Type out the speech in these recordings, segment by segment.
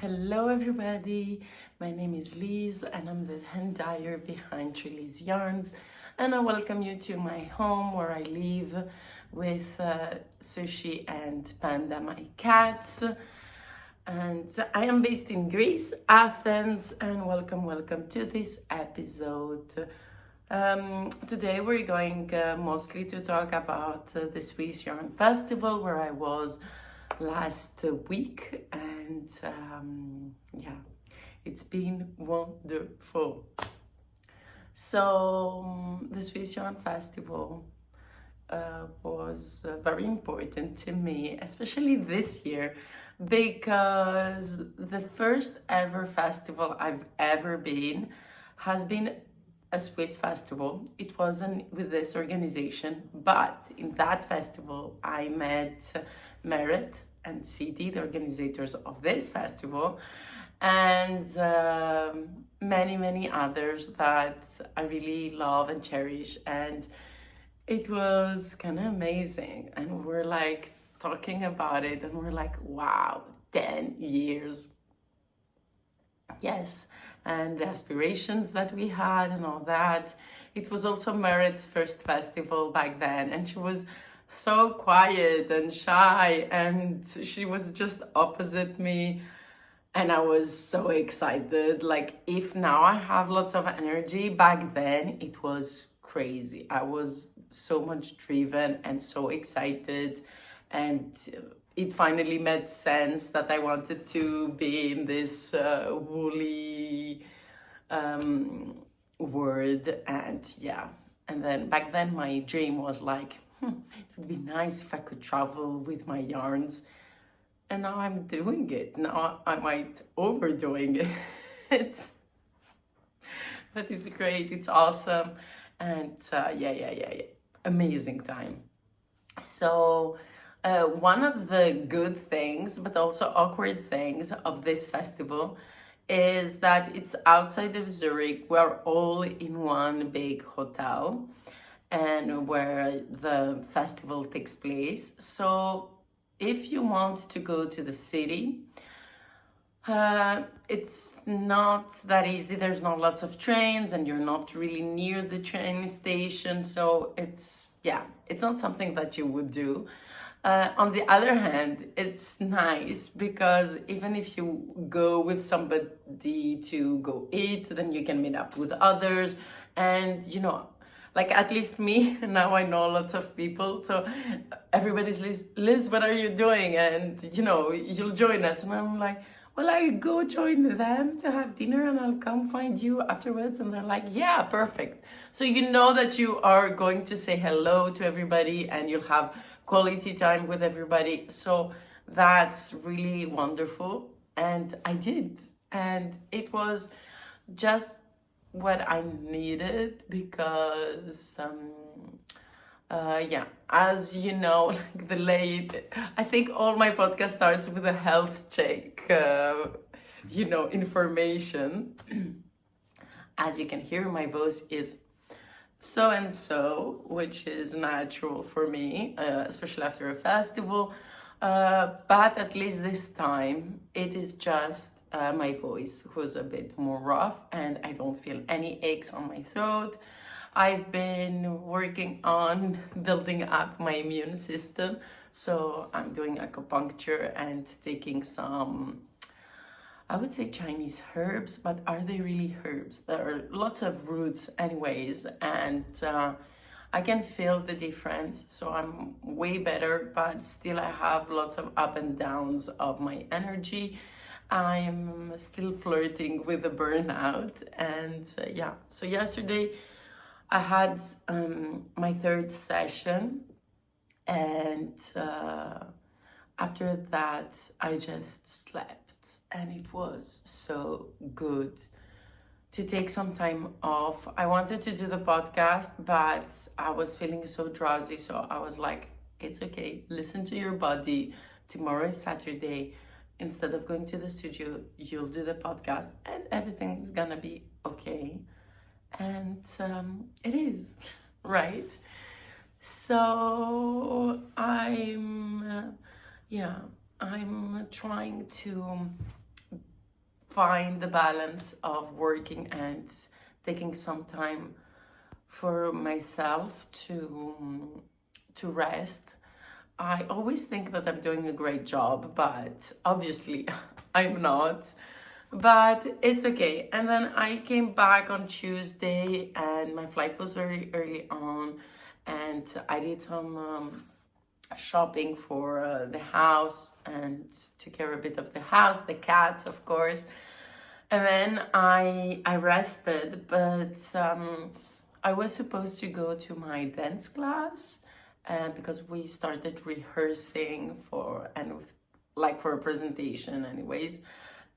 Hello everybody, my name is Liz and I'm the hand dyer behind Liz Yarns, and I welcome you to my home where I live with Sushi and Panda, my cats. And I am based in Greece, Athens, and welcome to this episode. Today we're going mostly to talk about the Swiss Yarn Festival where I was last week, and it's been wonderful. So the Swiss Yarn Festival was very important to me, especially this year, because the first ever festival I've ever been has been a Swiss festival. It wasn't with this organization, but in that festival I met Merit and Seli, the organizers of this festival, and many others that I really love and cherish. And it was kind of amazing, and we're like talking about it and we're like, wow, 10 years. Yes, and the aspirations that we had and all that. It was also Merit's first festival back then, and she was so quiet and shy, and she was just opposite me, and I was so excited. Like, if now I have lots of energy, back then it was crazy. I was so much driven and so excited, and it finally made sense that I wanted to be in this woolly word. And then back then my dream was like, it would be nice if I could travel with my yarns. And now I'm doing it. Now I might overdoing it. But it's great, it's awesome. And amazing time. So one of the good things, but also awkward things of this festival is that it's outside of Zurich. We're all in one big hotel and where the festival takes place. So if you want to go to the city, it's not that easy. There's not lots of trains and you're not really near the train station. So it's not something that you would do. On the other hand, it's nice because even if you go with somebody to go eat, then you can meet up with others. And like, at least me, now I know lots of people, so everybody's Liz, what are you doing? And you'll join us. And I'm like, well, I'll go join them to have dinner and I'll come find you afterwards. And they're like, yeah, perfect. So you know that you are going to say hello to everybody and you'll have quality time with everybody. So that's really wonderful. And I did. And it was just what I needed because as you know, like I think all my podcast starts with a health check, information. As you can hear, my voice is so and so, which is natural for me, especially after a festival. But at least this time, it is just my voice who's a bit more rough, and I don't feel any aches on my throat. I've been working on building up my immune system, so I'm doing acupuncture and taking some, I would say, Chinese herbs, but are they really herbs? There are lots of roots anyways, and I can feel the difference. So I'm way better, but still I have lots of up and downs of my energy. I'm still flirting with the burnout, and so yesterday I had my third session, and after that I just slept, and it was so good to take some time off. I wanted to do the podcast, but I was feeling so drowsy, so I was like, it's okay, listen to your body. Tomorrow is Saturday. Instead of going to the studio, you'll do the podcast and everything's gonna be okay. And it is, right? So I'm trying to find the balance of working and taking some time for myself to rest. I always think that I'm doing a great job, but obviously I'm not. But it's okay. And then I came back on Tuesday and my flight was very early on, and I did some shopping for the house and took care a bit of the house, the cats, of course. And then I rested, but I was supposed to go to my dance class, because we started rehearsing for for a presentation anyways.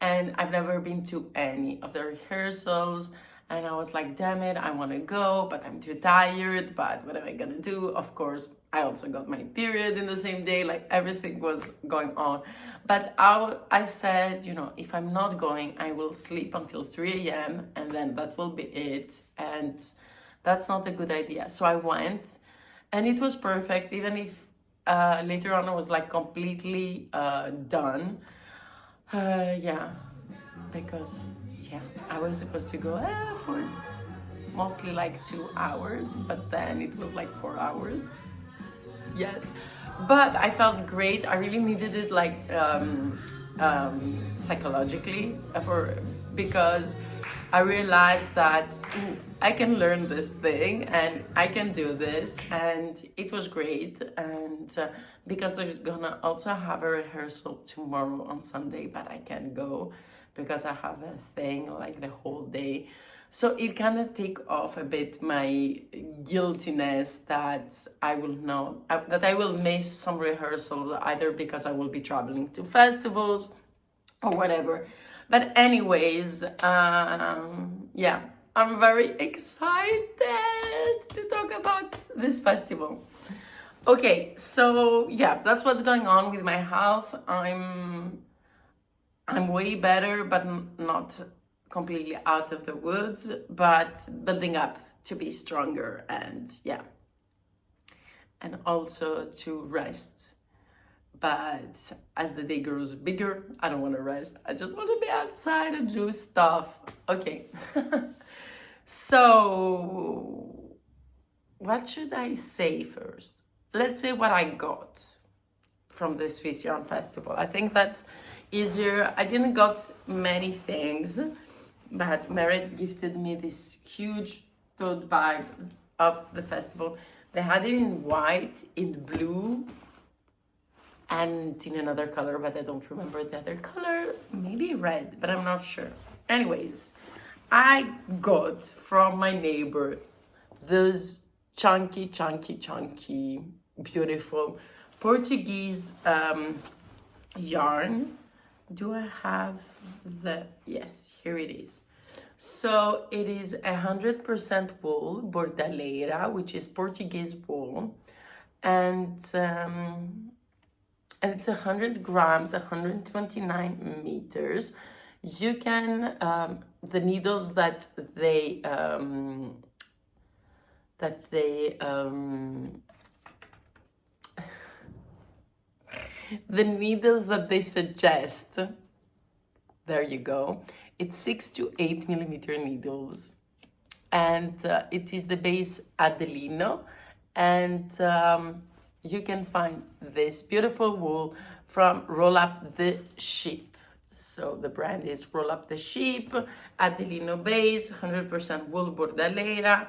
And I've never been to any of the rehearsals, and I was like, damn it, I want to go, but I'm too tired, but what am I gonna do? Of course, I also got my period in the same day, like everything was going on. But I said, if I'm not going, I will sleep until 3 a.m. and then that will be it. And that's not a good idea. So I went, and it was perfect, even if later on I was like completely done. Because I was supposed to go for mostly like 2 hours, but then it was like 4 hours. Yes, but I felt great. I really needed it, like psychologically, because I realized that I can learn this thing and I can do this, and it was great. And because they're gonna also have a rehearsal tomorrow on Sunday, but I can't go because I have a thing like the whole day. So it kind of take off a bit my guiltiness that I will miss some rehearsals, either because I will be traveling to festivals or whatever. But anyways, I'm very excited to talk about this festival. Okay, so that's what's going on with my health. I'm way better, but not completely out of the woods, but building up to be stronger, and also to rest. But as the day grows bigger, I don't want to rest. I just want to be outside and do stuff. Okay. So what should I say first? Let's say what I got from this Vision Festival. I think that's easier. I didn't got many things, but Merit gifted me this huge tote bag of the festival. They had it in white, in blue, and in another color, but I don't remember the other color. Maybe red, but I'm not sure. Anyways, I got from my neighbor those chunky, beautiful Portuguese yarn. Do I have yes, here it is. So it is 100% wool, bordaleira, which is Portuguese wool, and it's 100 grams, 129 meters. You can, the needles that they the needles that they suggest, there you go. It's 6 to 8 millimeter needles, and it is the base Adelino, and you can find this beautiful wool from Roll Up the Sheep. So the brand is Roll Up the Sheep, Adelino base, 100% wool bordaleira.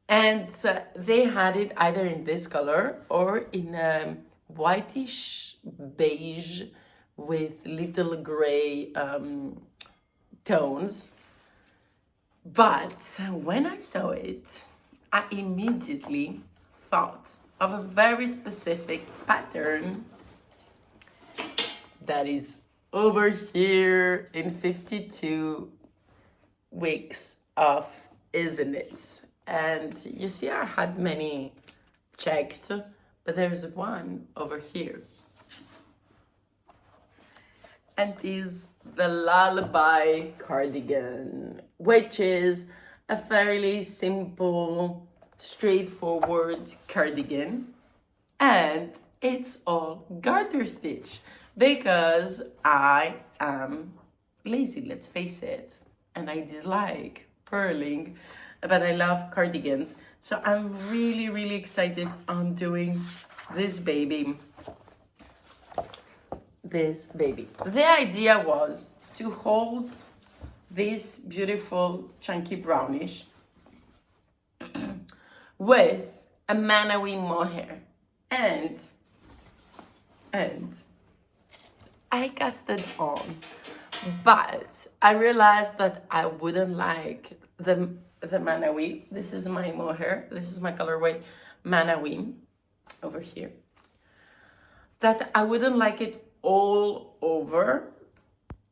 And they had it either in this color or in whitish beige with little gray tones. But when I saw it, I immediately thought of a very specific pattern that is over here in 52 weeks of Isn't It? And you see, I had many checked, but there's one over here. And is the Lullaby cardigan, which is a fairly simple, straightforward cardigan. And it's all garter stitch because I am lazy, let's face it. And I dislike purling, but I love cardigans. So I'm really, really excited on doing this baby. The idea was to hold this beautiful chunky brownish with a Manawi mohair, and I cast it on, but I realized that I wouldn't like the Manawi. This is my mohair, this is my colorway Manawi over here, that I wouldn't like it all over,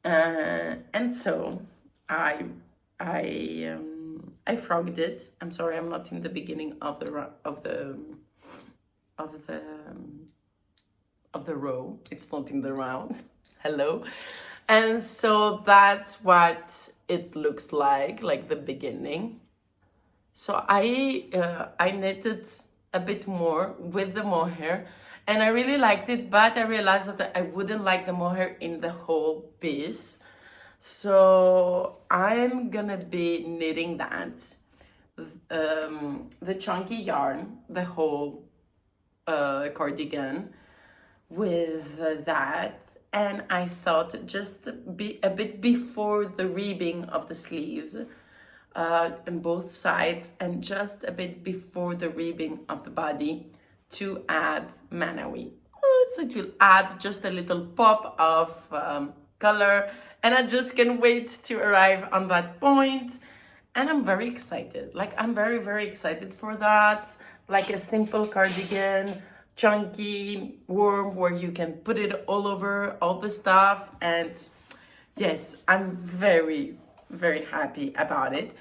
and so I frogged it. I'm sorry, I'm not in the beginning of the row. It's not in the round. Hello. And so that's what it looks like the beginning. So I knitted a bit more with the mohair, and I really liked it, but I realized that I wouldn't like the mohair in the whole piece. So I'm gonna be knitting that, the chunky yarn, the whole cardigan with that. And I thought just be a bit before the ribbing of the sleeves on both sides, and just a bit before the ribbing of the body, to add Manawi. So it will add just a little pop of color, and I just can't wait to arrive on that point. And I'm very excited. Like, I'm very, very excited for that. Like a simple cardigan, chunky, warm, where you can put it all over all the stuff. And yes, I'm very, very happy about it,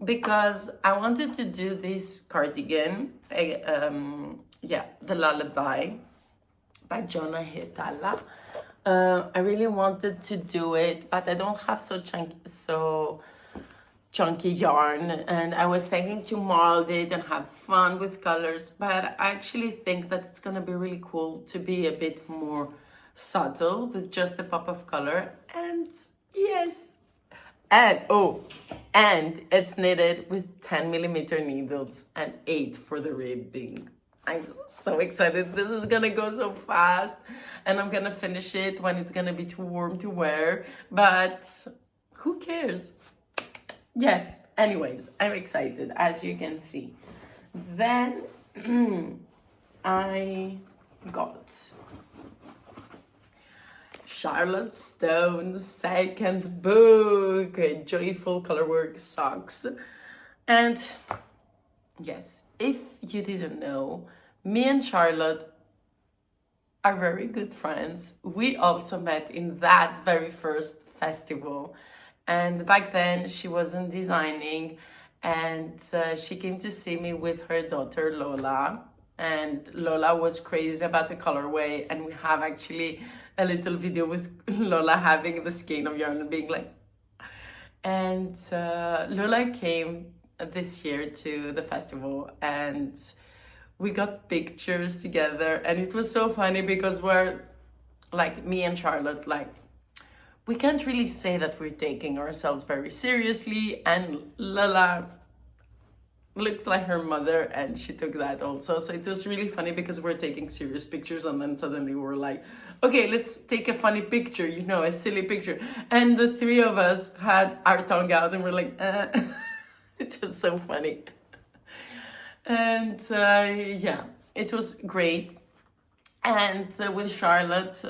because I wanted to do this cardigan, the Lulabby by Jonna. I really wanted to do it, but I don't have so chunky yarn, and I was thinking to mold it and have fun with colors, but I actually think that it's gonna be really cool to be a bit more subtle with just a pop of color. And yes, and it's knitted with 10mm needles and 8 for the ribbing. I'm so excited. This is gonna go so fast, and I'm gonna finish it when it's gonna be too warm to wear, but who cares? Yes, anyways, I'm excited, as you can see. Then I got Charlotte Stone's second book, Joyful Colorwork Socks. And yes, if you didn't know, me and Charlotte are very good friends. We also met in that very first festival. And back then she wasn't designing, and she came to see me with her daughter Lola. And Lola was crazy about the colorway, and we have actually a little video with Lola having the skein of yarn and being like... And Lola came this year to the festival, and we got pictures together, and it was so funny because we're like, me and Charlotte, like, we can't really say that we're taking ourselves very seriously, and Lola looks like her mother, and she took that also. So it was really funny because we're taking serious pictures, and then suddenly we're like, okay, let's take a funny picture, you know, a silly picture. And the three of us had our tongue out, and we're like, It's just so funny. And yeah, it was great. And with Charlotte,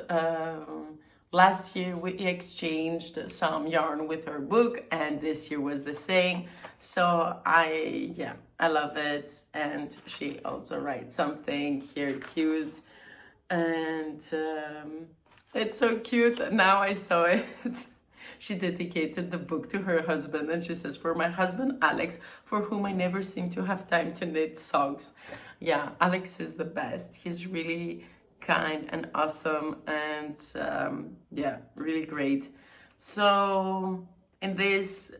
last year we exchanged some yarn with her book, and this year was the same. So I love it. And she also writes something here cute, and it's so cute. Now I saw it. She dedicated the book to her husband, and she says, "For my husband Alex, for whom I never seem to have time to knit socks." Yeah, Alex is the best. He's really kind and awesome, and yeah, really great. So in this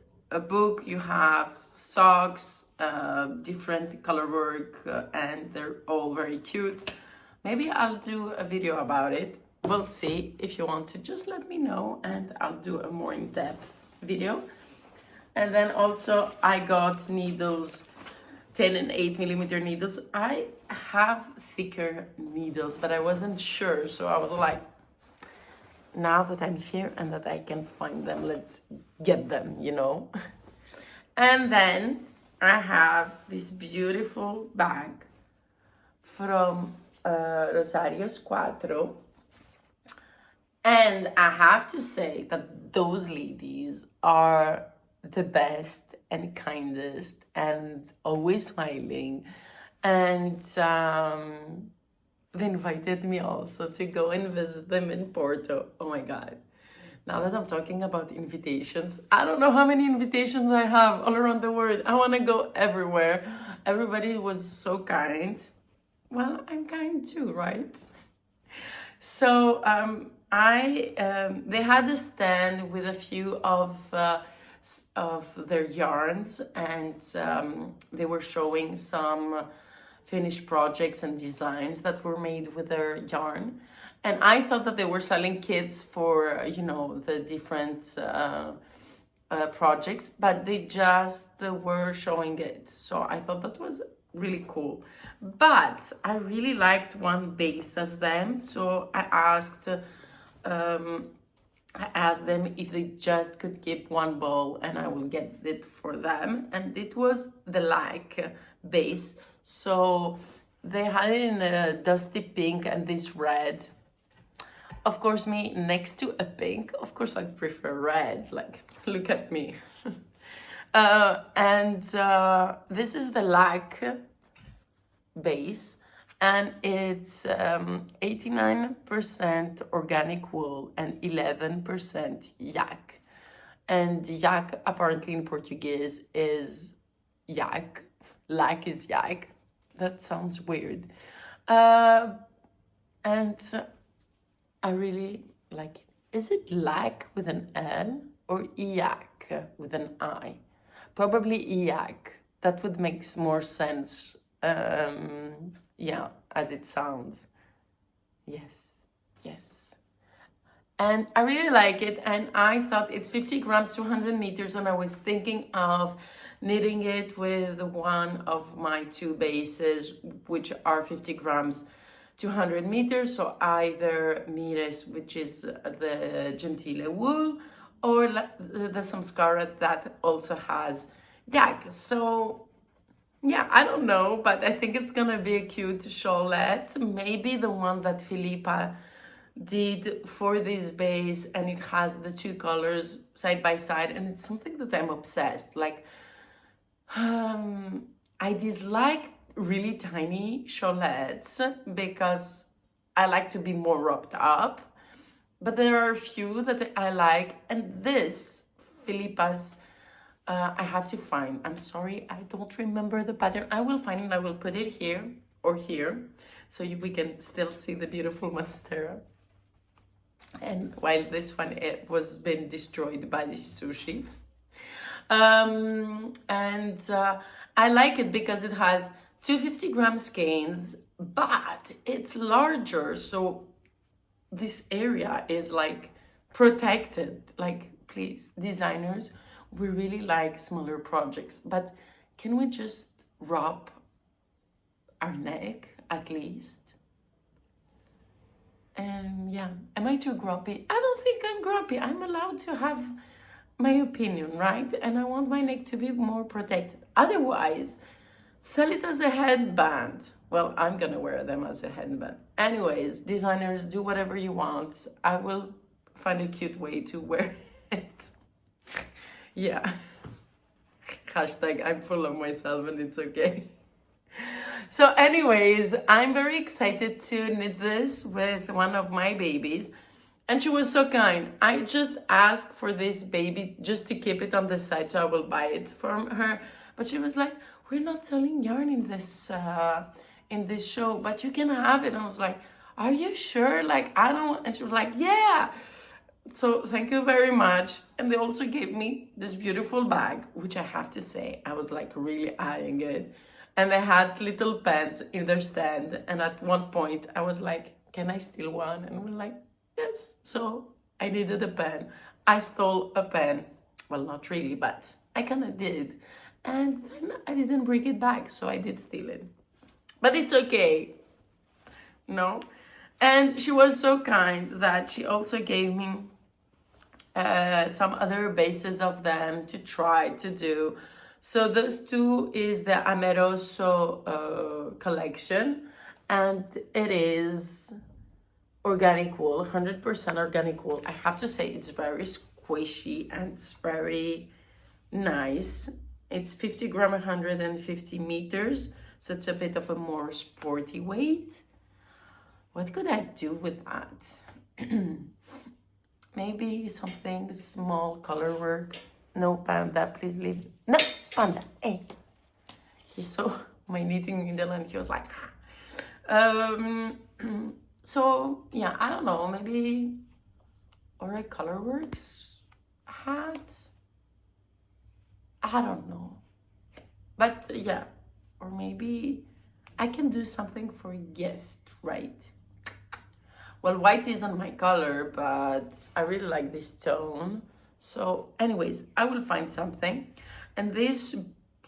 book you have socks, different color work, and they're all very cute. Maybe I'll do a video about it. we'll see. If you want to, just let me know and I'll do a more in-depth video. And then also I got needles, 10 and 8 millimeter needles. I have thicker needles, but I wasn't sure. So I was like, now that I'm here and that I can find them, let's get them, you know. And then I have this beautiful bag from Rosario's Quattro. And I have to say that those ladies are the best and kindest and always smiling. And they invited me also to go and visit them in Porto. Oh my God. Now that I'm talking about invitations, I don't know how many invitations I have all around the world. I want to go everywhere. Everybody was so kind. Well, I'm kind too, right? So they had a stand with a few of their yarns, and they were showing some finished projects and designs that were made with their yarn. And I thought that they were selling kits for, you know, the different projects, but they just were showing it. So I thought that was really cool. But I really liked one base of them, so I asked them if they just could keep one ball and I will get it for them. And it was the like base. So they had it in a dusty pink and this red. Of course, me next to a pink, of course I prefer red, like, look at me. This is the like base, and it's 89% organic wool and 11% yak. And yak apparently in Portuguese is yak, like is yak. That sounds weird. And I really like it. Is it like with an L or yak with an I? Probably yak. That would make more sense. Yeah, as it sounds. Yes. And I really like it, and I thought it's 50 grams, 200 meters, and I was thinking of knitting it with one of my two bases, which are 50 grams, 200 meters, so either Moires, which is the Gentile wool, or the Samskara that also has yak. So yeah, I don't know, but I think it's gonna be a cute shawlette. Maybe the one that Filippa did for this base, and it has the two colors side by side, and it's something that I'm obsessed. Like, I dislike really tiny shawlettes because I like to be more wrapped up, but there are a few that I like, and this Filippa's I have to find. I'm sorry, I don't remember the pattern. I will find it. I will put it here or here, so we can still see the beautiful monstera. And while this one, it was been destroyed by the sushi. I like it because it has 250-gram skeins, but it's larger, so this area is like protected. Like, please, designers, we really like smaller projects, but can we just wrap our neck at least? And yeah, am I too grumpy? I don't think I'm grumpy. I'm allowed to have my opinion, right? And I want my neck to be more protected. Otherwise, sell it as a headband. Well, I'm gonna wear them as a headband. Anyways, designers, do whatever you want. I will find a cute way to wear it. Yeah. Hashtag I'm full of myself and it's okay. So anyways, I'm very excited to knit this with one of my babies. And she was so kind. I just asked for this baby just to keep it on the side, so I will buy it from her. But she was like, we're not selling yarn in this show, but you can have it. And I was like, are you sure? Like, I don't. And she was like, yeah. So thank you very much. And they also gave me this beautiful bag, which I have to say, I was like really eyeing it. And they had little pens in their stand. And at one point I was like, can I steal one? And we're like, Yes, so I needed a pen. I stole a pen. Well, not really, but I kind of did. And then I didn't bring it back, so I did steal it. But it's okay, no? And she was so kind that she also gave me some other bases of them to try to do. So those two is the Ameroso collection, and it is organic wool, 100% organic wool. I have to say it's very squishy and it's very nice. It's 50 gram, 150 meters, so it's a bit of a more sporty weight. What could I do with that? Maybe something small, color work. No, Panda, please leave. No, Panda, hey. He saw my knitting needle and he was like, so yeah, I don't know, maybe, or a colorworks hat. I don't know, but yeah, or maybe I can do something for a gift, right? Well, white isn't my color, but I really like this tone. So anyways, I will find something. And this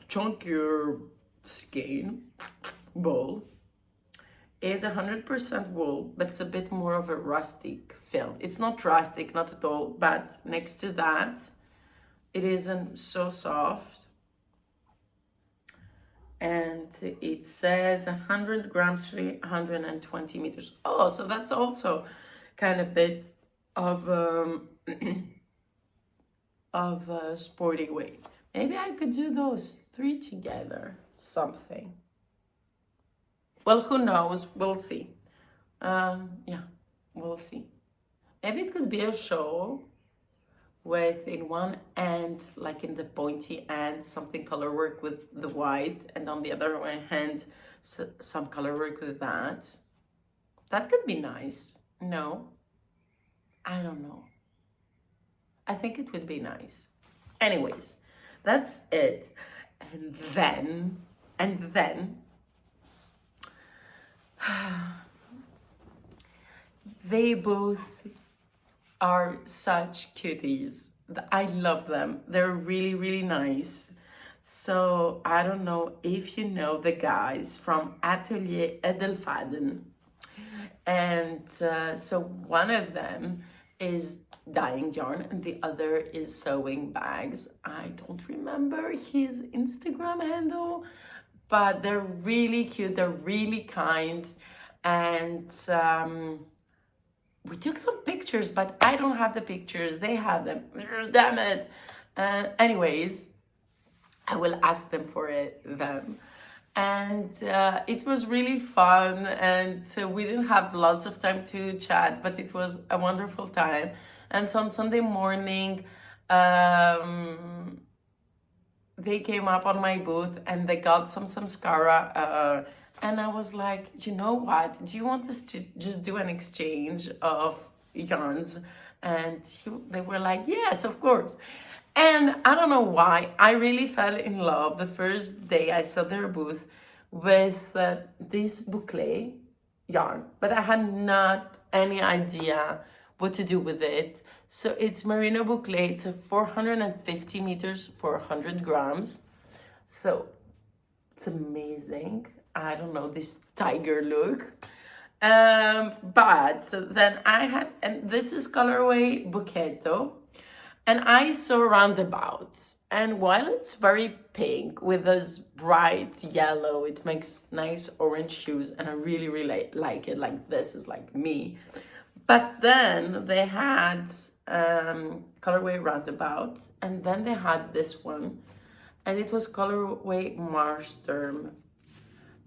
chunkier skein ball is 100% wool, but it's a bit more of a rustic feel. It's not rustic, not at all, but next to that, it isn't so soft. And it says 100 grams, 320 meters. Oh, so that's also kind of bit of of a sporty weight. Maybe I could do those three together, something. Well, who knows? We'll see. Yeah, we'll see. Maybe it could be a shawl with in one end, like in the pointy end, something color work with the white, and on the other hand, some color work with that. That could be nice. No, I don't know. I think it would be nice. Anyways, that's it. And then, they both are such cuties. I love them. They're really, really nice. So I don't know if you know the guys from Atelier Edelfaden. And so one of them is dyeing yarn and the other is sewing bags. I don't remember his Instagram handle, but they're really cute. They're really kind. And we took some pictures, but I don't have the pictures. They have them. Damn it. Anyways, I will ask them for them. And it was really fun. And we didn't have lots of time to chat, but it was a wonderful time. And so on Sunday morning, they came up on my booth and they got some Samskara. And I was like, you know what? Do you want us to just do an exchange of yarns? And they were like, yes, of course. And I don't know why, I really fell in love the first day I saw their booth with this boucle yarn. But I had not any idea what to do with it. So it's merino boucle. It's a 450 meters for 100 grams. So it's amazing. I don't know, this tiger look. But then I had, and this is colorway Buchetto, and I saw roundabout. And while it's very pink with those bright yellow, it makes nice orange hues, and I really, really like it. Like this is like me. But then they had colorway roundabout, and then they had this one, and it was colorway Marshterm.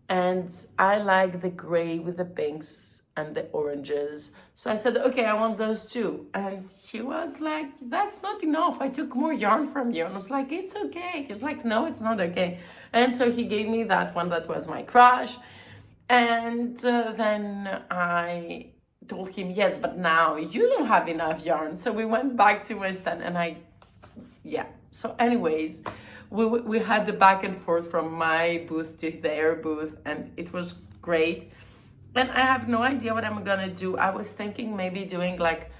And I like the gray with the pinks and the oranges. So I said, okay, I want those too. And he was like, that's not enough. I took more yarn from you. And I was like, it's okay. He was like, no, it's not okay. And so he gave me that one that was my crush. And then I told him, yes, but now you don't have enough yarn. So we went back to my stand and yeah. So anyways, we had the back and forth from my booth to their booth, and it was great. And I have no idea what I'm gonna do. I was thinking maybe doing like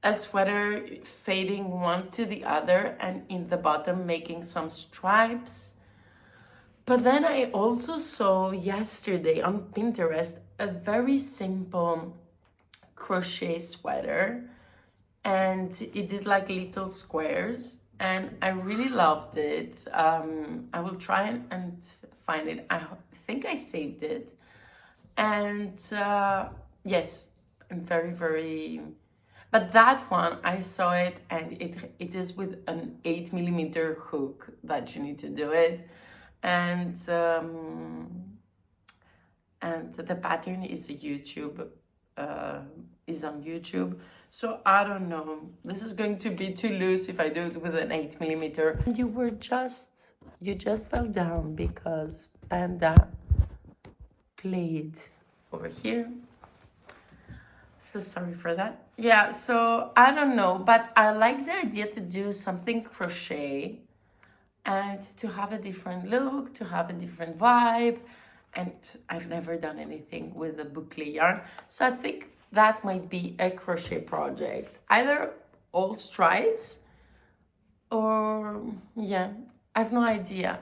a sweater fading one to the other and in the bottom making some stripes. But then I also saw yesterday on Pinterest a very simple crochet sweater, and it did like little squares, and I really loved it. I will try and find it. I think I saved it. And yes, I'm very, but that one I saw it, and it is with an 8mm hook that you need to do it. And the pattern is on YouTube. So I don't know. This is going to be too loose if I do it with an 8mm. And you just fell down because Panda played over here. So sorry for that. Yeah, so I don't know, but I like the idea to do something crochet and to have a different look, to have a different vibe. And I've never done anything with a boucle yarn. So I think that might be a crochet project. Either all stripes or, yeah, I have no idea.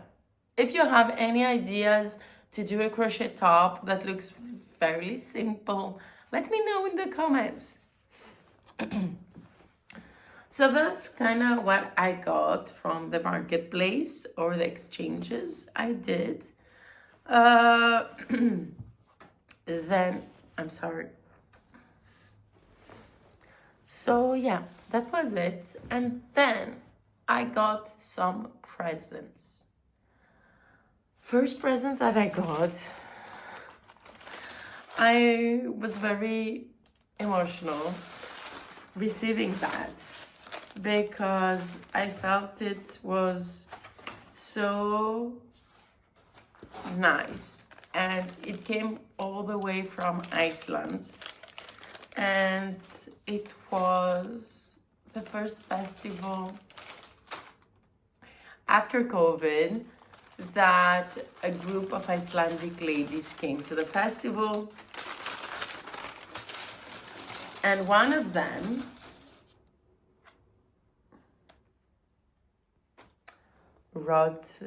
If you have any ideas to do a crochet top that looks fairly simple, let me know in the comments. So that's kind of what I got from the marketplace or the exchanges I did. Then, I'm sorry. So yeah, that was it. And then I got some presents. First present that I got, I was very emotional receiving that because I felt it was so nice, and it came all the way from Iceland, and it was the first festival after COVID that a group of Icelandic ladies came to the festival, and one of them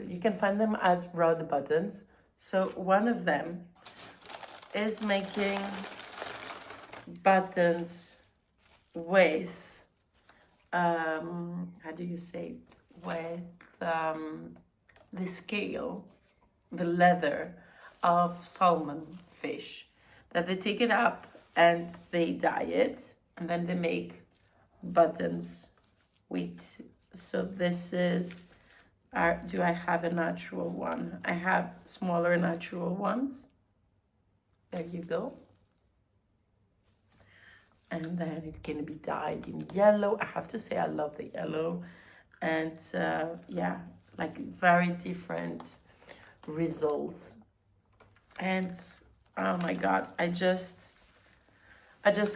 you can find them as rod buttons. So one of them is making buttons with how do you say, with the scale, the leather of salmon fish, that they take it up and they dye it, and then they make buttons with. So this is do I have a natural one? I have smaller natural ones. There you go. And then it can be dyed in yellow. I have to say I love the yellow. And yeah, like very different results. And oh my God, I just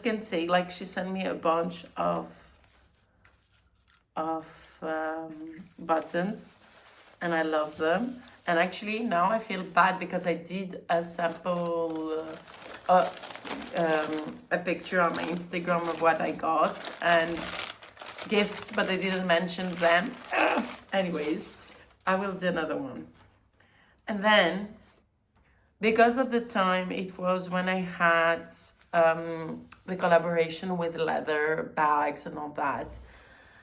can say, like, she sent me a bunch of buttons, and I love them. And actually now I feel bad because I did a sample, a picture on my Instagram of what I got and gifts, but I didn't mention them. Anyways, I will do another one. And then, because at the time it was when I had the collaboration with leather bags and all that,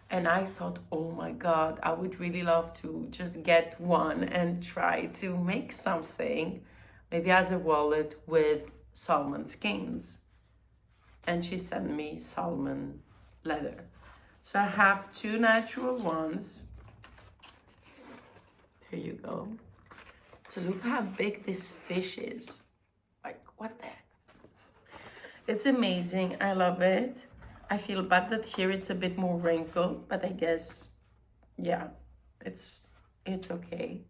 and I thought, oh my God, I would really love to just get one and try to make something, maybe as a wallet with salmon skins. And she sent me salmon leather. So I have two natural ones. There you go. So look how big this fish is. Like, what the heck? It's amazing. I love it. I feel bad that here it's a bit more wrinkled, but I guess, yeah, it's okay.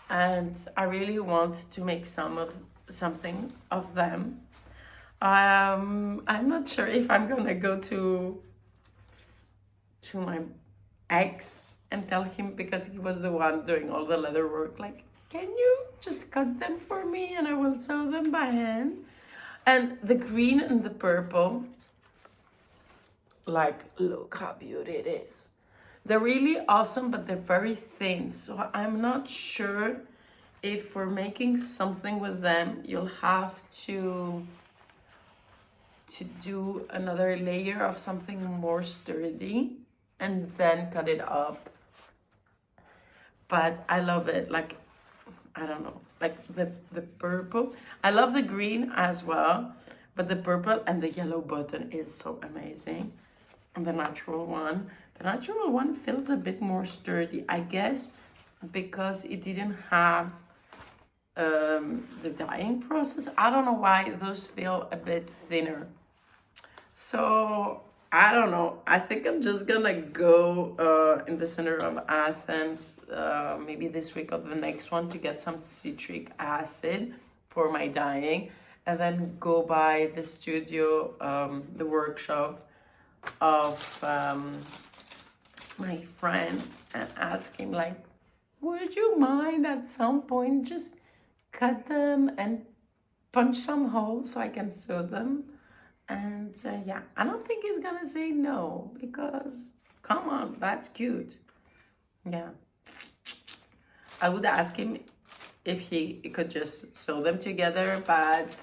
And I really want to make something of them. I'm not sure if I'm gonna go to my ex and tell him, because he was the one doing all the leather work, like, can you just cut them for me and I will sew them by hand? And the green and the purple, like, look how beautiful it is. They're really awesome, but they're very thin. So I'm not sure if for making something with them, you'll have to do another layer of something more sturdy and then cut it up. But I love it. Like, I don't know, like the purple. I love the green as well, but the purple and the yellow button is so amazing. And the natural one feels a bit more sturdy, I guess, because it didn't have the dyeing process. I don't know why those feel a bit thinner. So I don't know. I think I'm just gonna go in the center of Athens, maybe this week or the next one, to get some citric acid for my dyeing, and then go by the studio, the workshop of my friend, and ask him, like, would you mind at some point just cut them and punch some holes so I can sew them? And yeah, I don't think he's gonna say no, because come on, that's cute. Yeah, I would ask him if he could just sew them together, but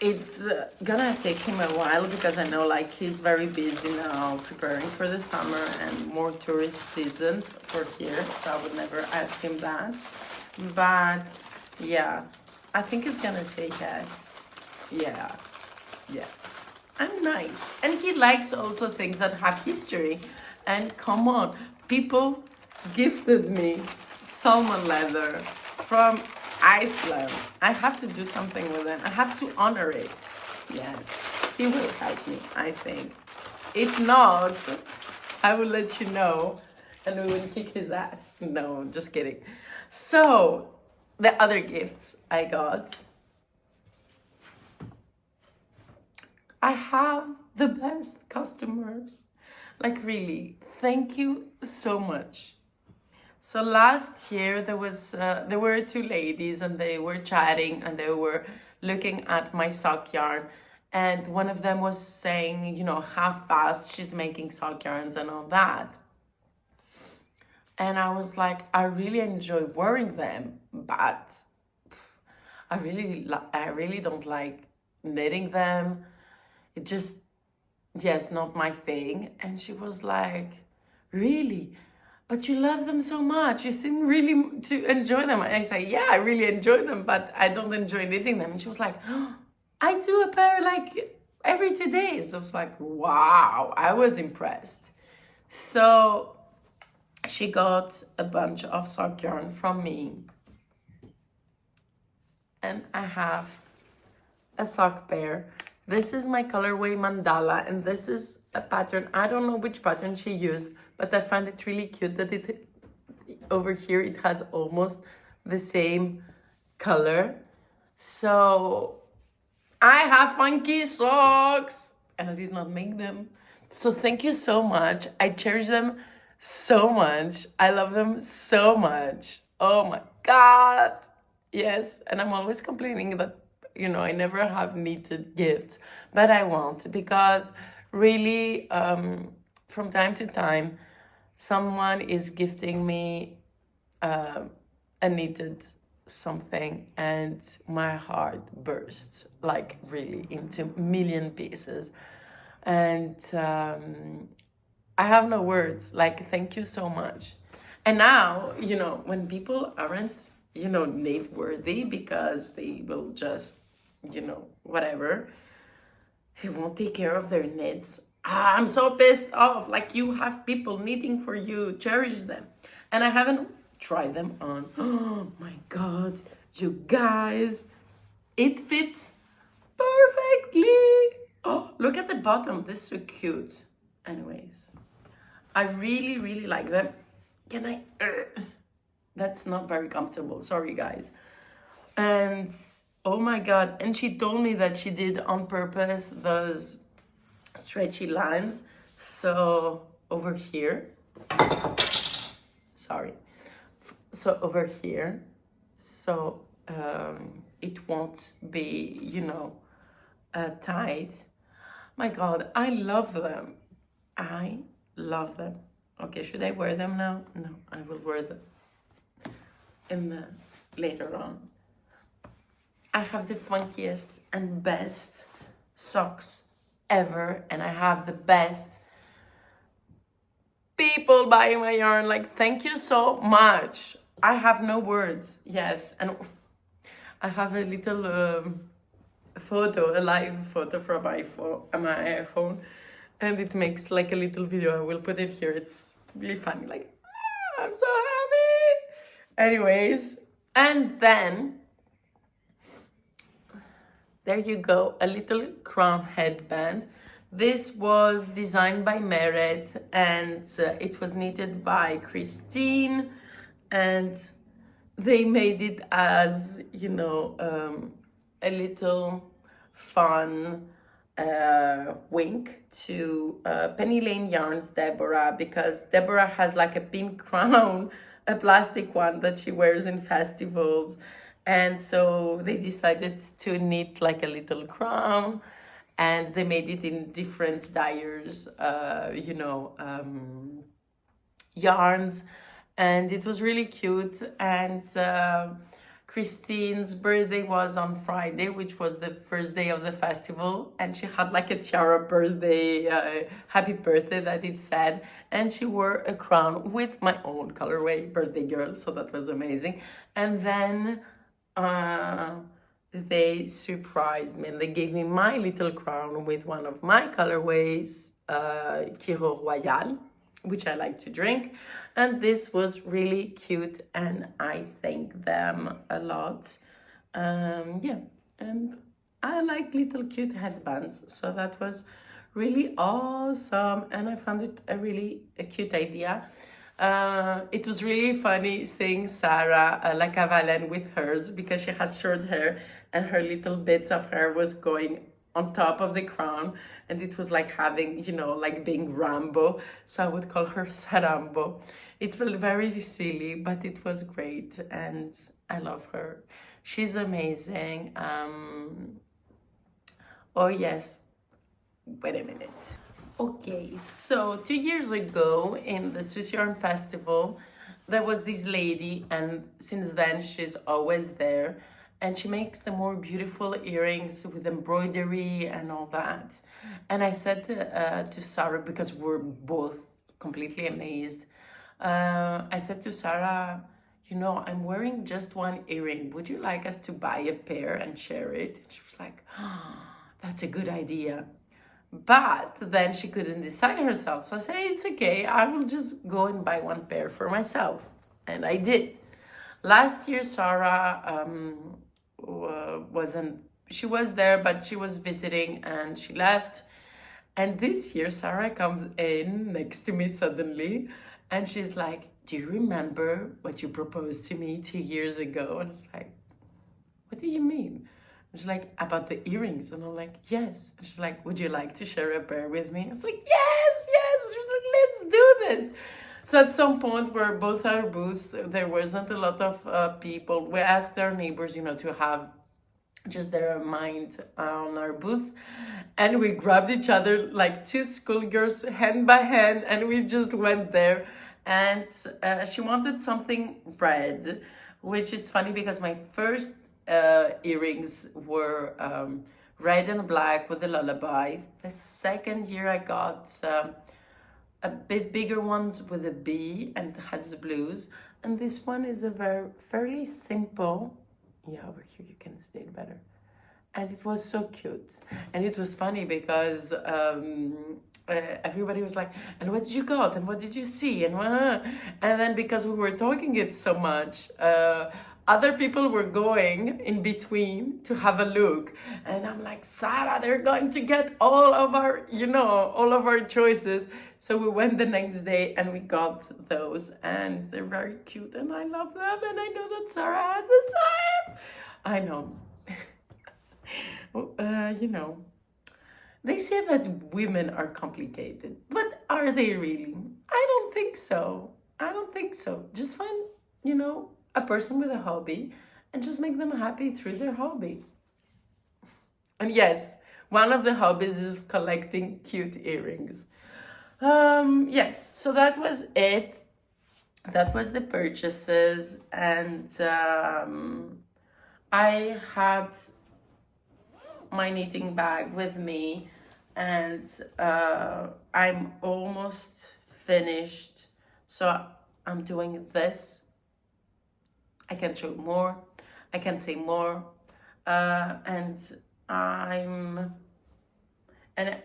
it's gonna take him a while, because I know, like, he's very busy now preparing for the summer and more tourist seasons for here, so I would never ask him that. But yeah, I think he's gonna say yes. Yeah. I'm nice. And he likes also things that have history. And come on, people gifted me salmon leather from Iceland. I have to do something with it. I have to honor it. Yes, he will help me, I think. If not, I will let you know and we will kick his ass. No, just kidding. So, the other gifts I got. I have the best customers. Like, really, thank you so much. So last year there were two ladies, and they were chatting and they were looking at my sock yarn, and one of them was saying, you know, how fast she's making sock yarns and all that. And I was like, I really enjoy wearing them, but I really don't like knitting them. It just, yes, not my thing. And she was like, really? But you love them so much. You seem really to enjoy them. And I say, yeah, I really enjoy them, but I don't enjoy knitting them. And she was like, oh, I do a pair like every 2 days. I was like, wow, I was impressed. So she got a bunch of sock yarn from me. And I have a sock pair. This is my colorway Mandala, and this is a pattern. I don't know which pattern she used, but I find it really cute that it over here it has almost the same color. So I have funky socks, and I did not make them. So thank you so much. I cherish them so much. I love them so much. Oh my God. Yes, and I'm always complaining that, you know, I never have knitted gifts, but I want, because really, from time to time, someone is gifting me a knitted something, and my heart bursts, like, really into a million pieces. And I have no words. Like, thank you so much. And now, you know, when people aren't, you know, knit worthy, because they will just, you know, whatever, they won't take care of their knits. I'm so pissed off. Like, you have people knitting for you, cherish them. And I haven't tried them on. Oh my God, you guys, it fits perfectly. Oh, look at the bottom, this is so cute. Anyways, I really, really like them. Can I, that's not very comfortable, sorry guys. And oh my God, and she told me that she did on purpose those stretchy lines. So over here, sorry, so over here, so it won't be, you know, tight. My God, I love them. I love them. Okay, should I wear them now? No, I will wear them in the later on. I have the funkiest and best socks ever, and I have the best people buying my yarn. Like, thank you so much. I have no words. Yes, and I have a little photo, a live photo from my iPhone, and it makes like a little video. I will put it here. It's really funny. Like, I'm so happy. Anyways, and then there you go, a little crown headband. This was designed by Merit, and it was knitted by Christine, and they made it as, you know, a little fun wink to Penny Lane Yarns Deborah, because Deborah has like a pink crown, a plastic one that she wears in festivals, and so they decided to knit like a little crown, and they made it in different dyers, you know, yarns, and it was really cute. And Christine's birthday was on Friday, which was the first day of the festival, and she had like a tiara birthday, happy birthday that it said, and she wore a crown with my own colorway birthday girl, so that was amazing. And then they surprised me and they gave me my little crown with one of my colorways, Kiro Royal, which I like to drink. And this was really cute, and I thank them a lot. Yeah, and I like little cute headbands, so that was really awesome, and I found it a cute idea. It was really funny seeing Sarah like a Valen with hers, because she has short hair and her little bits of hair was going on top of the crown, and it was like having, you know, like being Rambo, so I would call her Sarambo. It felt very silly, but it was great, and I love her. She's amazing. Oh yes, wait a minute. Okay, so 2 years ago in the Swiss Yarn Festival, there was this lady, and since then she's always there, and she makes the more beautiful earrings with embroidery and all that. And I said to Sarah, because we're both completely amazed, I said to Sarah, you know, I'm wearing just one earring. Would you like us to buy a pair and share it? And she was like, oh, that's a good idea. But then she couldn't decide herself. So I said, it's okay. I will just go and buy one pair for myself. And I did. Last year, Sarah she was there, but she was visiting and she left. And this year, Sarah comes in next to me suddenly, and she's like, do you remember what you proposed to me 2 years ago? And I was like, what do you mean? It's like, about the earrings. And I'm like, yes. And she's like, would you like to share a pair with me? I was like, yes, yes. She's like, let's do this. So at some point where both our booths, there wasn't a lot of people. We asked our neighbors, you know, to have just their mind on our booths. And we grabbed each other like two schoolgirls, hand by hand, and we just went there. And she wanted something red, which is funny because my first earrings were red and black with the Lulabby. The second year I got a bit bigger ones with a B and has blues. And this one is a fairly simple, yeah, over here you can see it better. And it was so cute. And it was funny because everybody was like, and what did you got? And what did you see? And then because we were talking it so much, other people were going in between to have a look. And I'm like, Sarah, they're going to get all of our, you know, all of our choices. So we went the next day and we got those, and they're very cute and I love them. And I know that Sarah has the same. I know. You know, they say that women are complicated, but are they really? I don't think so. I don't think so. Just find you know, a person with a hobby and just make them happy through their hobby. And yes, one of the hobbies is collecting cute earrings. Yes, so that was it. That was the purchases, and I had my knitting bag with me, and I'm almost finished. So I'm doing this. I can show more. I can say more, and I'm and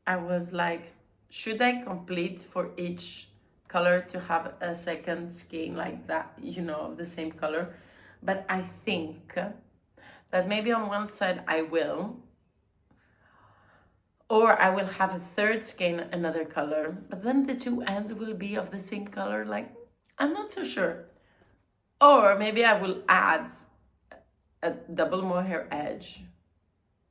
I was like, should I complete for each color to have a second skein like that, you know, of the same color? But I think that maybe on one side I will, or I will have a third skein another color, but then the two ends will be of the same color. Like, I'm not so sure. Or maybe I will add a double mohair edge,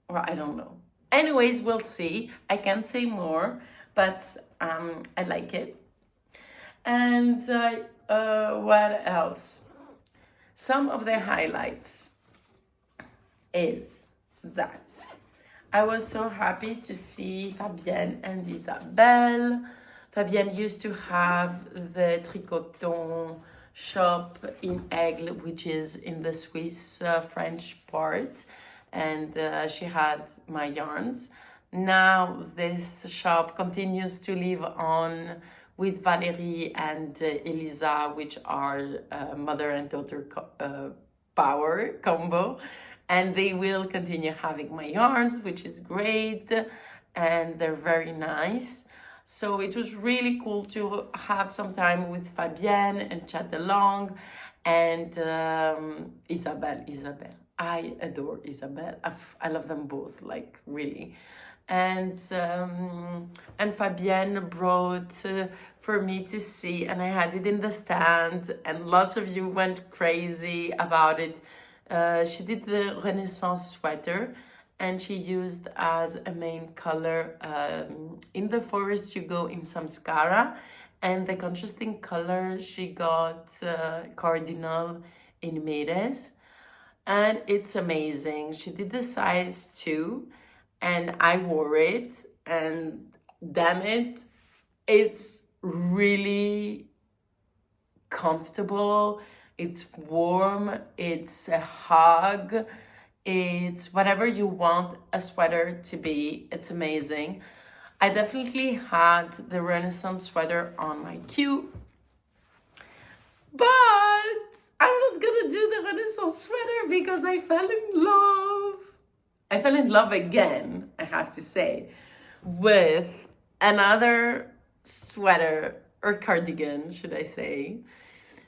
or I don't know. Anyways, we'll see. I can't say more, but I like it. And what else? Some of the highlights is that I was so happy to see Fabienne and Isabelle. Fabienne used to have the Tricoton shop in Aigle, which is in the Swiss French part, and she had my yarns. Now this shop continues to live on with Valérie and Elisa, which are mother and daughter power combo, and they will continue having my yarns, which is great, and they're very nice. So it was really cool to have some time with Fabienne and chat along, and Isabelle. I adore Isabelle. I love them both, like, really. And Fabienne brought for me to see, and I had it in the stand, and lots of you went crazy about it. She did the Renaissance sweater, and she used as a main color In the Forest You Go in Samskara, and the contrasting color she got Cardinal in Moires, and it's amazing. She did the size 2, and I wore it, and damn it, it's really comfortable, it's warm, it's a hug, it's whatever you want a sweater to be. It's amazing. I definitely had the Renaissance sweater on my queue, but I'm not gonna do the Renaissance sweater because I fell in love. I fell in love again, I have to say, with another sweater, or cardigan, should I say,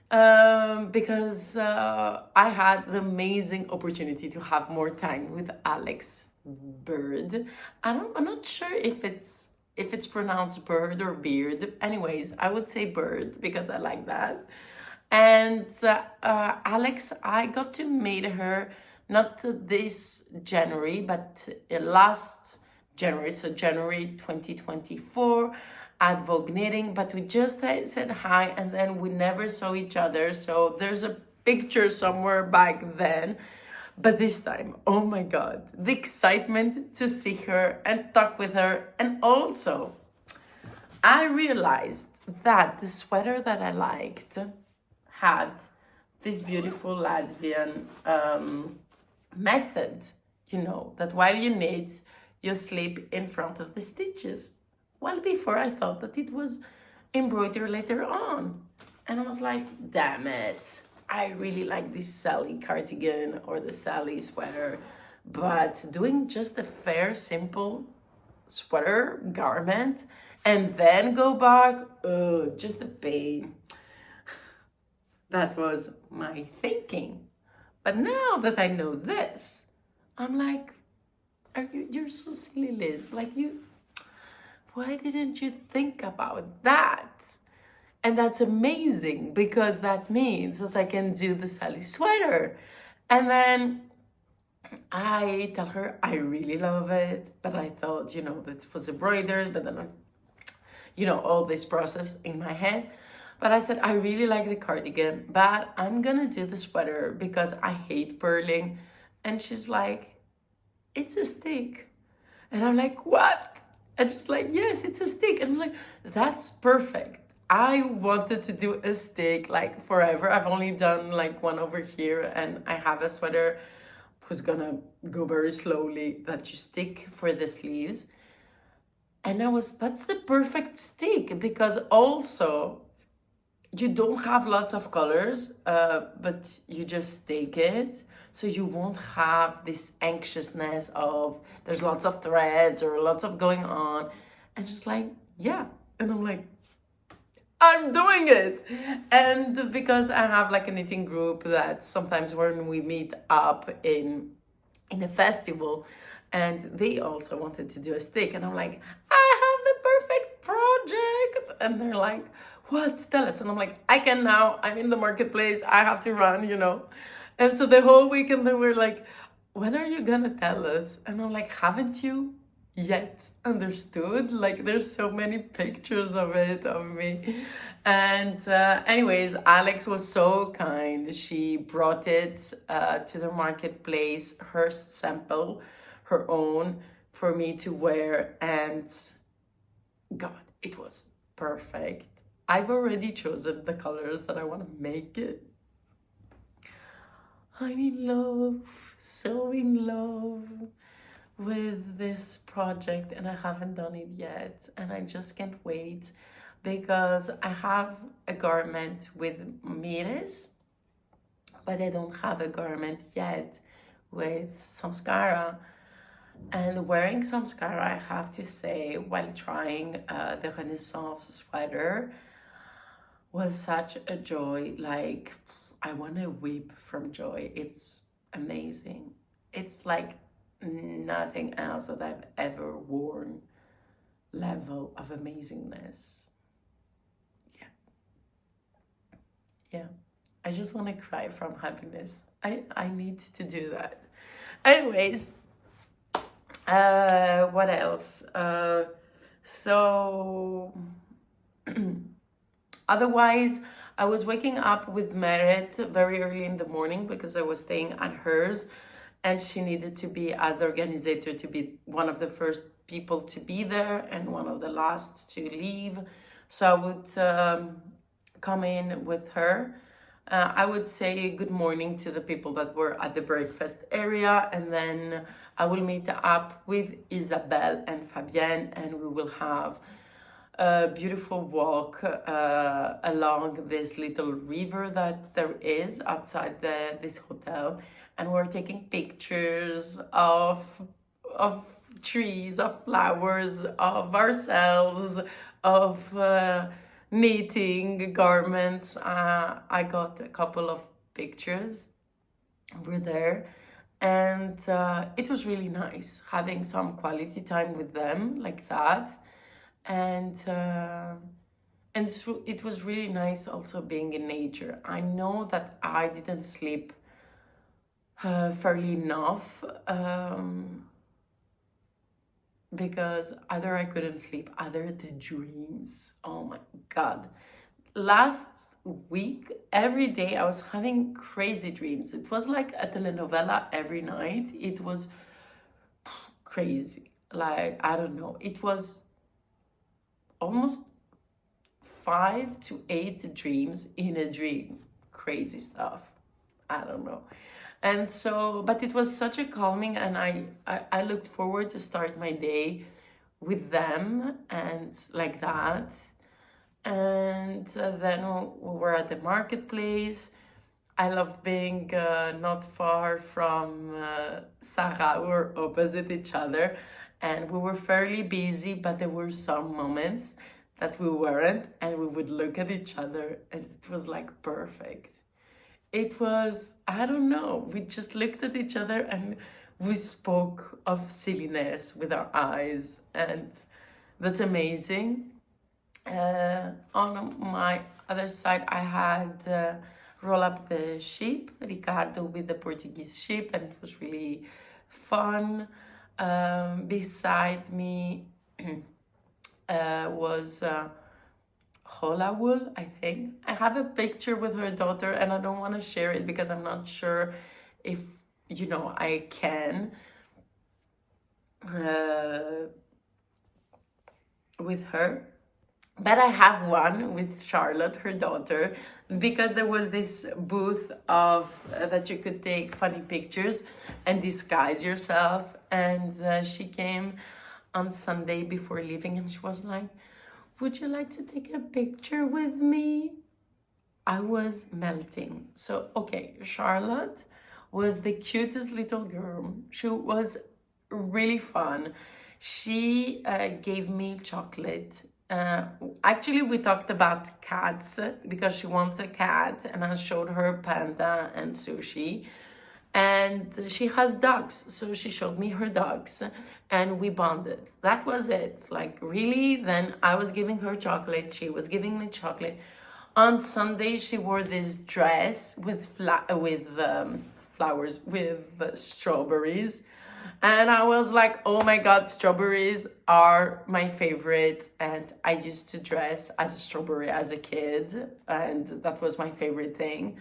because I had the amazing opportunity to have more time with Alex Bird. I'm not sure if it's pronounced bird or beard. Anyways, I would say bird because I like that. And Alex, I got to meet her not this January, but last January, so January 2024 at Vogue Knitting, but we just said hi and then we never saw each other. So there's a picture somewhere back then. But this time, oh my God, the excitement to see her and talk with her. And also, I realized that the sweater that I liked had this beautiful Latvian method, you know, that while you knit, you slip in front of the stitches. Well, before I thought that it was embroidered later on. And I was like, damn it. I really like this Seli cardigan or the Seli sweater, but doing just a fair, simple sweater garment and then go back, just a pain. That was my thinking. But now that I know this, I'm like, you're so silly, Liz. Like, why didn't you think about that? And that's amazing because that means that I can do the Seli sweater. And then I tell her I really love it, but I thought, that it was embroidered, but then, all this process in my head. But I said, I really like the cardigan, but I'm gonna do the sweater because I hate purling. And she's like, it's a stick. And I'm like, what? And she's like, yes, it's a stick. And I'm like, that's perfect. I wanted to do a stick like forever. I've only done like one over here, and I have a sweater who's gonna go very slowly that you stick for the sleeves. And that's the perfect stick because also you don't have lots of colors, but you just stick it. So you won't have this anxiousness of there's lots of threads or lots of going on. And just like, yeah. And I'm like, I'm doing it. And because I have like a knitting group that sometimes when we meet up in a festival, and they also wanted to do a stick, and I'm like, I have the perfect project. And they're like, what? Tell us. And I'm like, I can now. I'm in the marketplace. I have to run, you know. And so the whole weekend they were like, when are you gonna tell us? And I'm like, haven't you yet understood? Like, there's so many pictures of it, of me. And anyways, Alex was so kind. She brought it to the marketplace, her sample, her own, for me to wear. And God, it was perfect. I've already chosen the colors that I want to make it. I'm in love, so in love with this project, and I haven't done it yet, and I just can't wait because I have a garment with Moires, but I don't have a garment yet with Samskara. And wearing Samskara, I have to say, while trying the Renaissance sweater, was such a joy. Like, I want to weep from joy. It's amazing. It's like nothing else that I've ever worn level of amazingness. Yeah. Yeah. I just want to cry from happiness. I need to do that. Anyways, what else? So otherwise, I was waking up with Merit very early in the morning because I was staying at hers, and she needed to be, as the organizer, to be one of the first people to be there and one of the last to leave. So I would come in with her. I would say good morning to the people that were at the breakfast area, and then I will meet up with Isabelle and Fabienne, and we will have a beautiful walk along this little river that there is outside this hotel, and we're taking pictures of trees, of flowers, of ourselves, of knitting garments. I got a couple of pictures over there, and it was really nice having some quality time with them like that. And it was really nice also being in nature. I know that I didn't sleep fairly enough because either I couldn't sleep, either the dreams. Oh my God. Last week, every day I was having crazy dreams. It was like a telenovela every night. It was crazy. Like, I don't know. It was almost 5 to 8 dreams in a dream. Crazy stuff. I don't know. And so, but it was such a calming, and I looked forward to start my day with them and like that. And then we were at the marketplace. I loved being not far from Sarah. We were opposite each other, and we were fairly busy, but there were some moments that we weren't, and we would look at each other, and it was like perfect. It was, I don't know, we just looked at each other and we spoke of silliness with our eyes, and that's amazing. On my other side, I had Roll Up the Ship, Ricardo with the Portuguese ship, and it was really fun. Beside me was Holawul, I think. I have a picture with her daughter and I don't want to share it because I'm not sure if, you know, I can with her. But I have one with Charlotte, her daughter, because there was this booth of that you could take funny pictures and disguise yourself. And she came on Sunday before leaving and she was like, would you like to take a picture with me? I was melting. So, okay, Charlotte was the cutest little girl. She was really fun. She gave me chocolate. Actually, we talked about cats because she wants a cat, and I showed her Panda and Sushi. And she has dogs, so she showed me her dogs and we bonded. That was it. Like, really, then I was giving her chocolate, she was giving me chocolate. On Sunday, she wore this dress with flowers, with strawberries. And I was like, oh my God, strawberries are my favorite. And I used to dress as a strawberry as a kid. And that was my favorite thing.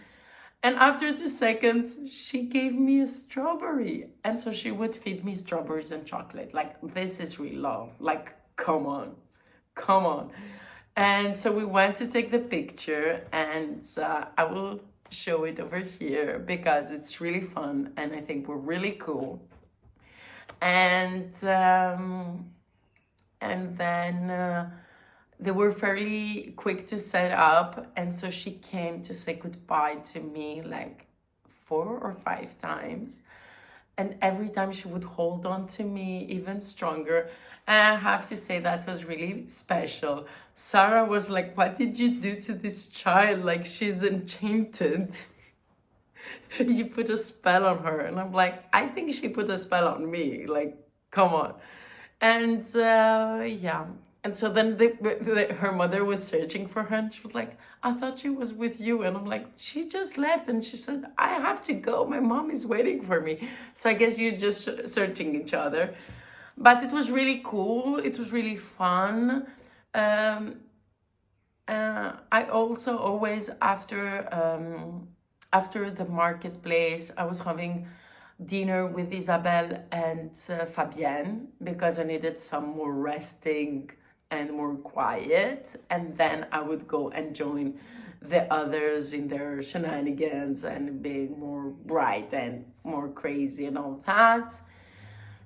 And after 2 seconds, she gave me a strawberry. And so she would feed me strawberries and chocolate. Like, this is real love. Like, come on, come on. And so we went to take the picture and I will show it over here because it's really fun and I think we're really cool. And then they were fairly quick to set up, and so she came to say goodbye to me like 4 or 5 times, and every time she would hold on to me even stronger. And I have to say that was really special. Sarah was like, what did you do to this child? Like, she's enchanted. You put a spell on her. And I'm like, I think she put a spell on me. Like, come on. And yeah. And so then her mother was searching for her and she was like, I thought she was with you. And I'm like, she just left. And she said, I have to go. My mom is waiting for me. So I guess you're just searching each other. But it was really cool. It was really fun. I also always, after the marketplace, I was having dinner with Isabelle and Fabienne because I needed some more resting and more quiet, and then I would go and join the others in their shenanigans and being more bright and more crazy and all that.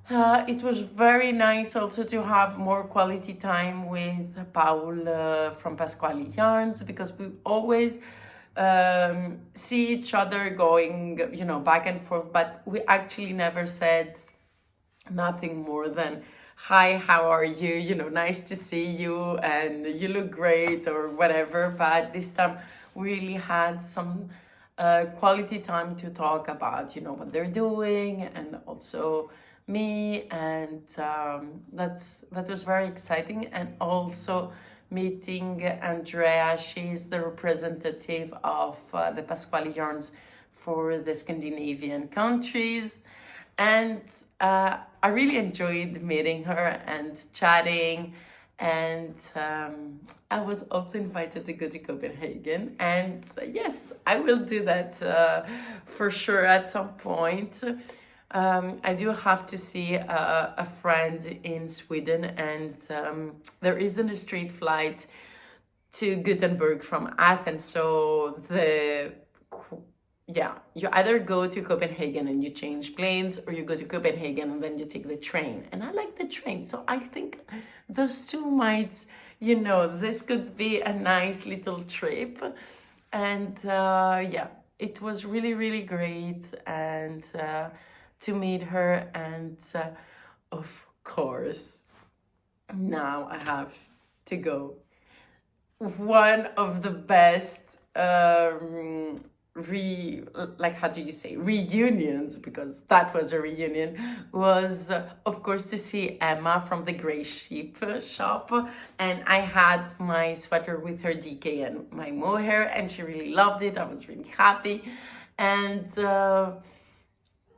It was very nice also to have more quality time with Paul from Pasquale Yarns because we always see each other going, you know, back and forth, but we actually never said nothing more than, hi, how are you? You know, nice to see you and you look great or whatever. But this time we really had some quality time to talk about, you know, what they're doing and also me. And that was very exciting. And also meeting Andrea, she's the representative of the Pasquale Yarns for the Scandinavian countries. And I really enjoyed meeting her and chatting. And I was also invited to go to Copenhagen. And yes, I will do that for sure at some point. I do have to see a friend in Sweden, and there isn't a straight flight to Gothenburg from Athens. So you either go to Copenhagen and you change planes, or you go to Copenhagen and then you take the train. And I like the train. So I think those two might, you know, this could be a nice little trip. And it was really, really great. And to meet her. And of course, now I have to go. One of the best reunions, because that was a reunion, was of course to see Emma from the Grey Sheep shop. And I had my sweater with her DK and my mohair, and she really loved it. I was really happy. And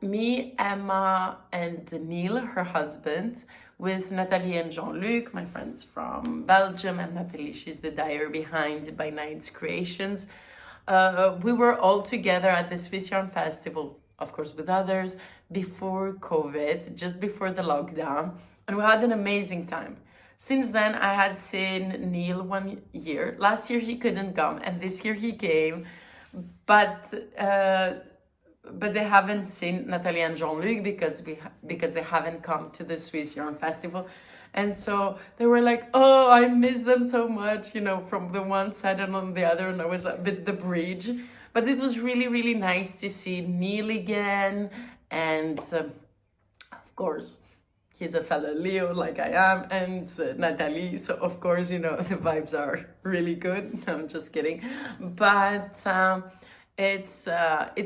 me, Emma, and Neil, her husband, with Nathalie and Jean-Luc, my friends from Belgium, and Nathalie, she's the dyer behind By Night's Creations. We were all together at the Swiss Yarn Festival, of course with others, before COVID, just before the lockdown, and we had an amazing time. Since then, I had seen Neil 1 year. Last year he couldn't come, and this year he came, but they haven't seen Nathalie and Jean-Luc because they haven't come to the Swiss Yarn Festival. And so they were like, oh, I miss them so much, you know, from the one side and on the other, and I was a bit the bridge. But it was really, really nice to see Neil again. And of course, he's a fellow Leo like I am, and Nathalie. So of course, you know, the vibes are really good. I'm just kidding. But it's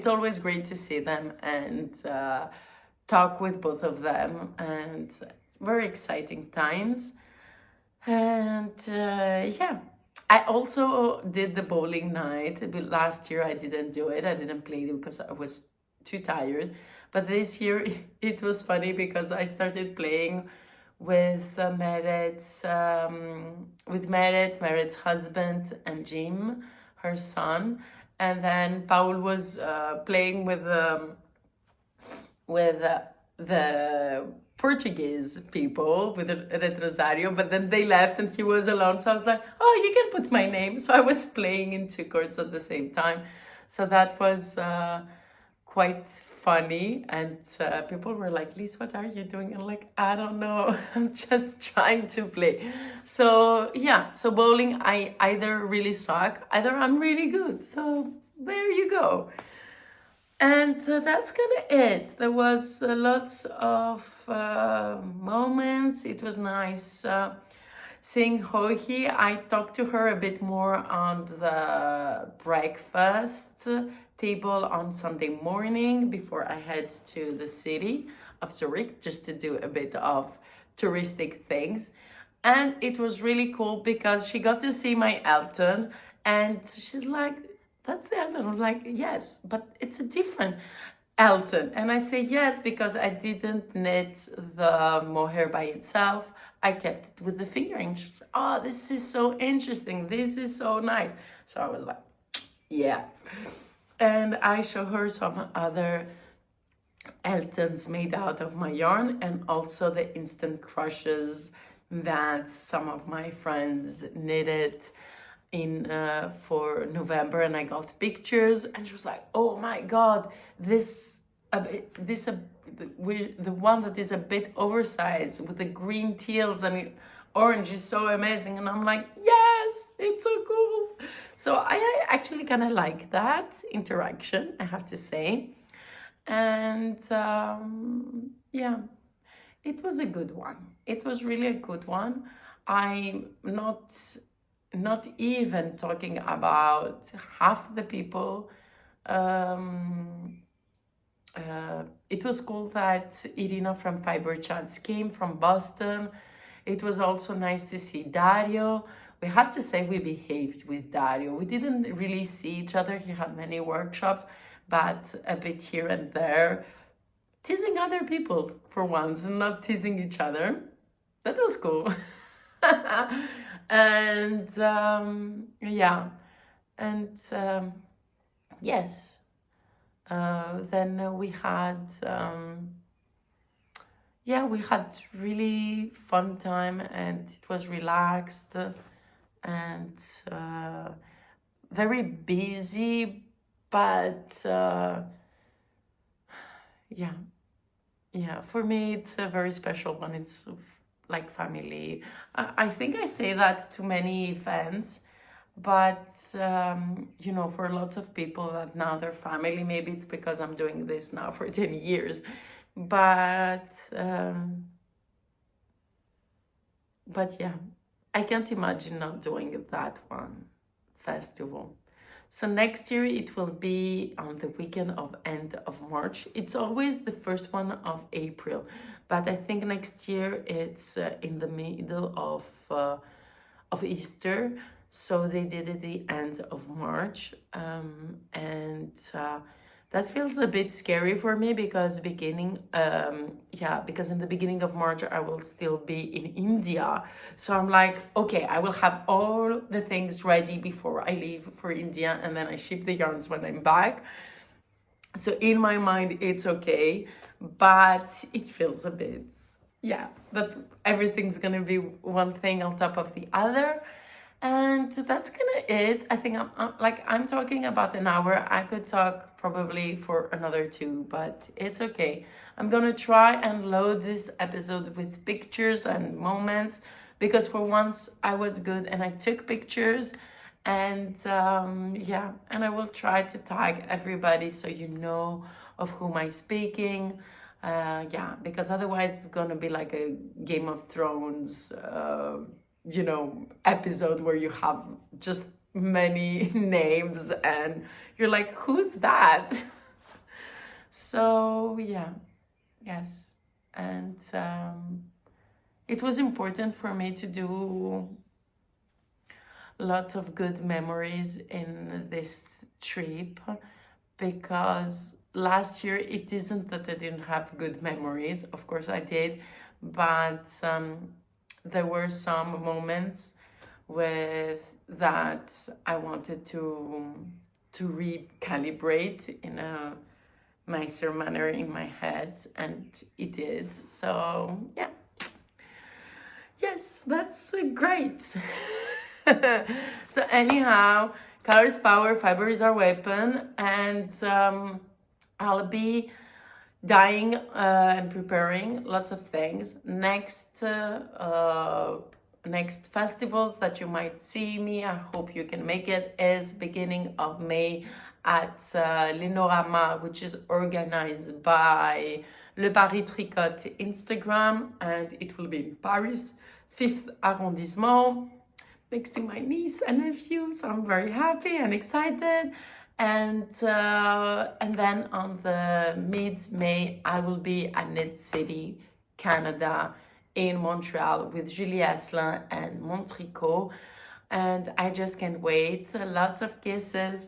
always great to see them and talk with both of them, and very exciting times. And yeah, I also did the bowling night, but last year I didn't do it. I didn't play it because I was too tired. But this year it was funny because I started playing with Meret's husband and Jim, her son, and then Paul was playing with the Portuguese people, with Retrosario, but then they left and he was alone. So I was like, oh, you can put my name. So I was playing in 2 chords at the same time. So that was quite funny. And people were like, Liz, what are you doing? And like, I don't know. I'm just trying to play. So yeah, so bowling, I either really suck, either I'm really good. So there you go. And that's kind of it. There was lots of moments. It was nice seeing Hohi. I talked to her a bit more on the breakfast table on Sunday morning before I head to the city of Zurich, just to do a bit of touristic things. And it was really cool because she got to see my Elton, and she's like, that's the Elton. I was like, yes, but it's a different Elton. And I say yes because I didn't knit the mohair by itself. I kept it with the fingering. She was like, oh, this is so interesting. This is so nice. So I was like, yeah. And I show her some other Eltons made out of my yarn, and also the instant crushes that some of my friends knitted in for November, and I got pictures, and she was like, oh my god, the one that is a bit oversized with the green teals and orange is so amazing. And I'm like, yes, it's so cool. So I actually kind of like that interaction, I have to say. And yeah, it was a good one. It was really a good one. I'm not even talking about half the people. It was cool that Irina from Fiber Chats came from Boston. It was also nice to see Dario. We have to say we behaved with Dario. We didn't really see each other. He had many workshops, but a bit here and there, teasing other people for once and not teasing each other. That was cool. And yeah, and yes, then we had yeah, we had really fun time, and it was relaxed and very busy, but yeah, for me it's a very special one. It's like family. I think I say that to many fans, but you know, for lots of people that now they're family, maybe it's because I'm doing this now for 10 years, but yeah, I can't imagine not doing that one festival. So next year it will be on the weekend of end of March. It's always the first one of April, but I think next year it's in the middle of Easter. So they did it the end of March, and that feels a bit scary for me because because in the beginning of March I will still be in India. So I'm like, okay, I will have all the things ready before I leave for India, and then I ship the yarns when I'm back. So in my mind, it's okay, but it feels a bit, that everything's gonna be one thing on top of the other. And that's gonna it. I think I'm talking about an hour. I could talk probably for another 2, but it's okay. I'm gonna try and load this episode with pictures and moments, because for once I was good and I took pictures. And and I will try to tag everybody so you know of whom I'm speaking. Because otherwise it's gonna be like a Game of Thrones, episode where you have just many names and you're like, who's that? So yes, and it was important for me to do lots of good memories in this trip, because last year it isn't that I didn't have good memories. Of course I did, but there were some moments with that I wanted to recalibrate in a nicer manner in my head, and it did. So yes, that's great. So anyhow, color is power, fiber is our weapon, and I'll be dyeing and preparing lots of things. Next festivals that you might see me, I hope you can make it, is beginning of May at Lenorama, which is organized by Le Paris Tricot Instagram, and it will be in Paris, 5th arrondissement, next to my niece and nephew. So I'm very happy and excited. And then on the mid-May, I will be at Knit City, Canada, in Montreal with Julie Asselin and Montricot. And I just can't wait. Lots of kisses.